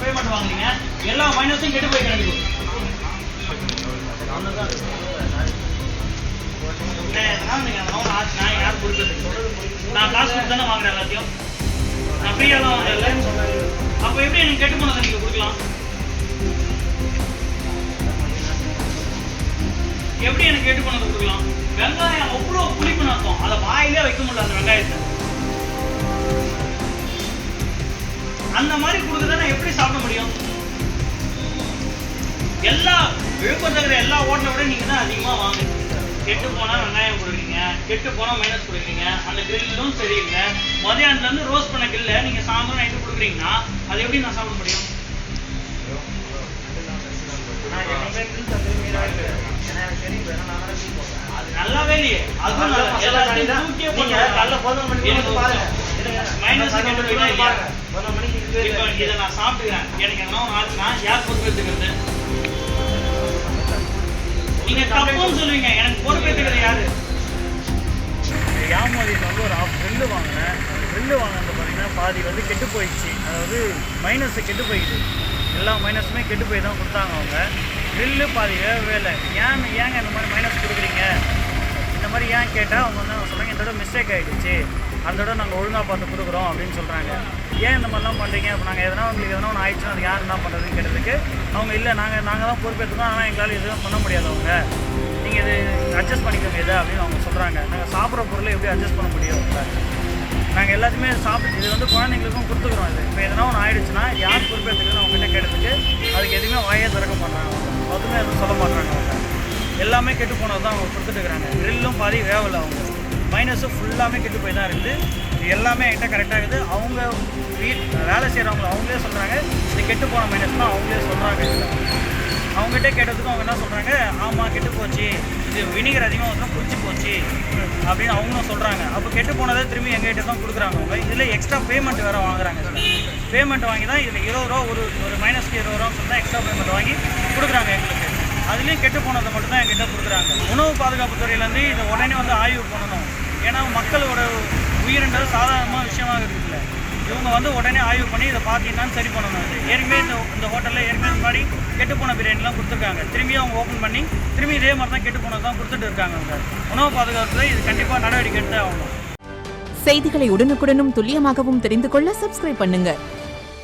Payment வாங்குறீங்க, எல்லா மைனஸும் கெட்டு போய் கிடக்குது. யார் கொடுக்குறது? நான் காசு கொடுத்து தானே வாங்குறேன் எல்லாத்தையும். நான் ஃப்ரீயாக தான் வாங்குறேன்ல. அப்போ எப்படி எனக்கு கெட்டு போனதை நீங்கள் கொடுக்கலாம்? எப்படி எனக்கு கெட்டு போனதை கொடுக்கலாம்? வெங்காயம் அவ்வளோ புளிப்பு நடத்தும், அதை வாயிலே வைக்க முடியல அந்த வெங்காயத்தை. அந்த மாதிரி கொடுக்குறத நான் எப்படி சாப்பிட முடியும்? எல்லா விழுப்புரத்தில் எல்லா ஹோட்டலை விட நீங்கள் தான் அதிகமாக வாங்குறீங்க. கெட்டு போனால் வெங்காயம் கொடுக்குறீங்க, கெட்டு போனால் மைனஸ் கொடுக்குறீங்க, அந்த கிரில்லும் சரியில்லை. மதியானத்துலேருந்து ரோஸ்ட் பண்ண கிரில்ல நீங்கள் சாயந்தரம் நைட்டு கொடுக்குறீங்கன்னா அது எப்படி நான் சாப்பிட முடியும்? அது நல்லாவே இல்லையே. அதுவும் மைனஸ் இப்போ இதை நான் சாப்பிட்டுக்கிறேன், எனக்கு என்ன ஆச்சுன்னா யார் பொறுப்பேற்றுக்கிறது? நீங்க தப்புன்னு சொல்லுவீங்க, எனக்கு பொறுப்பேற்றுக்கிறது யாரு? யாமதிக்கு வந்து ஒரு ட்ரில்லு வாங்கினேன். ட்ரில்லு வாங்கினது பார்த்தீங்கன்னா பாதி வந்து கெட்டு போயிடுச்சு. அதாவது மைனஸ் கெட்டு போயிடுது. எல்லா மைனஸுமே கெட்டு போய் தான் கொடுத்தாங்க அவங்க. ட்ரில்லு பாதி வேலை. ஏங்க இந்த மாதிரி மைனஸ் கொடுக்குறீங்க? இந்த மாதிரி ஏன் கேட்டால் அவங்க வந்து சொல்கிறாங்க, இந்த தடவை மிஸ்டேக் ஆகிடுச்சு, அந்த தடவை நாங்கள் ஒழுங்காக பார்த்து கொடுக்குறோம் அப்படின்னு சொல்கிறாங்க. ஏன் இந்த மாதிரிலாம் பண்ணுறீங்க? இப்போ நாங்கள் உங்களுக்கு எதனா ஒன்று ஆயிடுச்சுன்னா அது யார் என்ன பண்ணுறதுன்னு கேட்டதுக்கு அவங்க இல்லை, நாங்கள் தான் பொறுப்பேற்றுக்கோம், ஆனால் எங்களால் எதுவும் பண்ண முடியாது. அவங்க நீங்கள் இது அட்ஜஸ்ட் பண்ணிக்கோங்க எதை அப்படின்னு அவங்க சொல்கிறாங்க. நாங்கள் சாப்பிட்ற பொருளை எப்படி அட்ஜஸ்ட் பண்ண முடியும்? நாங்கள் எல்லாத்தையுமே சாப்பிட்டு இது வந்து குழந்தைங்களுக்கும் கொடுத்துக்குறோம். இது இப்போ எதனா ஒன்று ஆயிடுச்சுன்னா யார் பொறுப்பேற்றுக்கணும் அவங்ககிட்ட கேட்டதுக்கு அதுக்கு எதுவுமே வாயே திறக்க மாட்டாங்க. அதுவுமே எதுவும் சொல்ல மாட்டாங்க. அவங்க எல்லாமே கெட்டு போனது தான் அவங்க கொடுத்துட்டு இருக்கிறாங்க. க்ரில்லும் பாதி வேவலை. அவங்க மைனஸும் ஃபுல்லாமே கெட்டு போய் தான் இருக்குது. இது எல்லாமே என்கிட்ட கரெக்டாக இருக்குது. அவங்க வேலை செய்கிறவங்க அவங்களே சொல்கிறாங்க இது கெட்டு போன மைனஸ் தான் அவங்களே சொல்கிறாங்க. அவங்ககிட்ட கேட்டதுக்கும் அவங்க என்ன சொல்கிறாங்க, ஆமாம் கெட்டு போச்சு, இது வினிகர் அதிகமாக வந்து புளிச்சு போச்சு அப்படின்னு அவங்களும் சொல்கிறாங்க. அப்போ கெட்டு போனதை திரும்பி எங்ககிட்ட தான் கொடுக்குறாங்க. அவங்க இதில் எக்ஸ்ட்ரா பேமெண்ட் வேறு வாங்குறாங்க. பேமெண்ட் வாங்கி தான் இதில் 20 ரூபா ஒரு மைனஸ்க்கு 20 ரூபான்னு சொல்லி தான் எக்ஸ்ட்ரா பேமெண்ட் வாங்கி கொடுக்குறாங்க எங்களுக்கு. அதுலேயும் கெட்டு போனதை மட்டும் தான் எங்கிட்ட கொடுக்குறாங்க. உணவு பாதுகாப்பு துறையிலேருந்து இதை உடனே வந்து ஆய்வு பண்ணணும். ஏன்னா மக்களோட உயிரின்றது சாதாரணமான விஷயமாக இருக்குல்ல. இவங்க வந்து உடனே ஆய்வு பண்ணி இதை பார்த்தீங்கன்னா சரி பண்ணணும். ஏற்கனவே இந்த ஹோட்டலில் ஏற்கனவே முன்னாடி கெட்டு போன பிரியாணிலாம் கொடுத்துருக்காங்க. திரும்பியும் அவங்க ஓப்பன் பண்ணி திரும்பி இதே மாதிரி தான் கெட்டு போனது தான் கொடுத்துட்டு இருக்காங்க. அவங்க உணவு பாதுகாப்புல இது கண்டிப்பாக நடவடிக்கை எடுத்தே ஆகணும். செய்திகளை உடனுக்குடனும் துல்லியமாகவும் தெரிந்து கொள்ள சப்ஸ்கிரைப் பண்ணுங்க.